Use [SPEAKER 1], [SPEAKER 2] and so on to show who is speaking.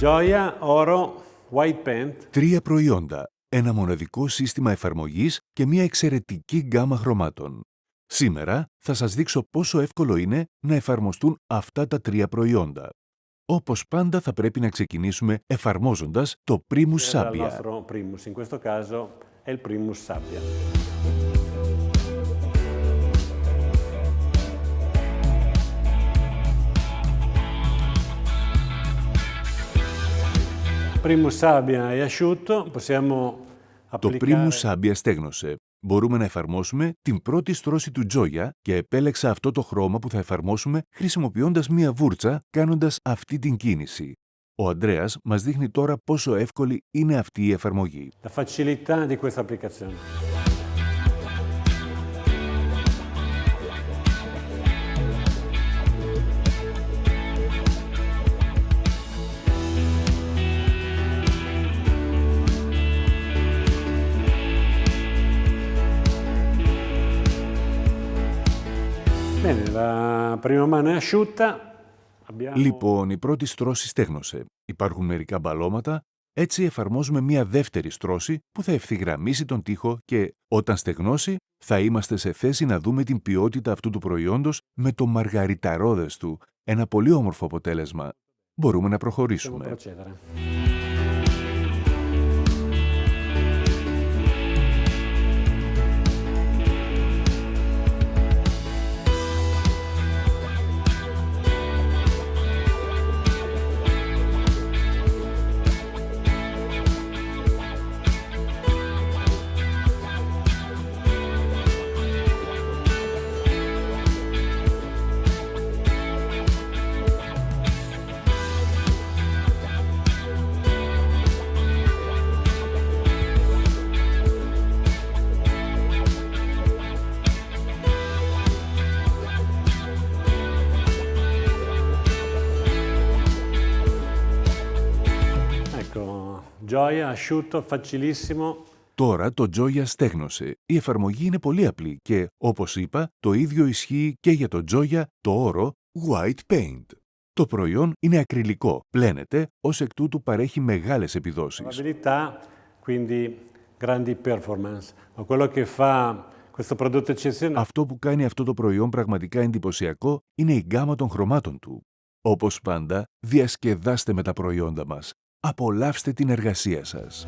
[SPEAKER 1] Gioia, oro, white paint.
[SPEAKER 2] 3 προϊόντα, ένα μοναδικό σύστημα εφαρμογής και μια εξαιρετική γκάμα χρωμάτων. Σήμερα θα σας δείξω πόσο εύκολο είναι να εφαρμοστούν αυτά τα 3 προϊόντα. Όπως πάντα θα πρέπει να ξεκινήσουμε εφαρμόζοντας το Primus
[SPEAKER 1] Dal
[SPEAKER 2] Sabbia.
[SPEAKER 1] nostro primus, in questo caso è il Primus Sabbia. Primus Sabbia è asciutto, possiamo
[SPEAKER 2] Το
[SPEAKER 1] applicare...
[SPEAKER 2] Primus Sabbia στέγνωσε. Μπορούμε να εφαρμόσουμε την πρώτη στρώση του Gioia και επέλεξα αυτό το χρώμα που θα εφαρμόσουμε χρησιμοποιώντας μία βούρτσα κάνοντας αυτή την κίνηση. Ο Ανδρέας μας δείχνει τώρα πόσο εύκολη είναι αυτή η εφαρμογή.
[SPEAKER 1] La facilità di questa applicazione. Bene, la prima mano è asciutta. Abbiamo...
[SPEAKER 2] Λοιπόν, η πρώτη στρώση στέγνωσε. Υπάρχουν μερικά μπαλώματα. Έτσι εφαρμόζουμε μία δεύτερη στρώση που θα ευθυγραμμίσει τον τοίχο και όταν στεγνώσει θα είμαστε σε θέση να δούμε την ποιότητα αυτού του προϊόντος με το μαργαριταρόδες του. Ένα πολύ όμορφο αποτέλεσμα. Μπορούμε να
[SPEAKER 1] Possiamo
[SPEAKER 2] προχωρήσουμε.
[SPEAKER 1] procedere. Ecco, Gioia, asciutto, facilissimo.
[SPEAKER 2] Τώρα το Gioia στέγνωσε. Η εφαρμογή είναι πολύ απλή και, όπως είπα, το ίδιο ισχύει και για το Gioia, το όρο White Paint. Το προϊόν είναι ακριλικό, πλένεται, ως εκ τούτου παρέχει μεγάλες επιδόσεις.
[SPEAKER 1] Abilità, quindi grandi performance. Ma quello che fa questo prodotto eccezionale
[SPEAKER 2] Αυτό που κάνει αυτό το προϊόν πραγματικά εντυπωσιακό είναι η γκάμα των χρωμάτων του. Όπως πάντα, διασκεδάστε με τα προϊόντα μας. Απολαύστε την εργασία σας.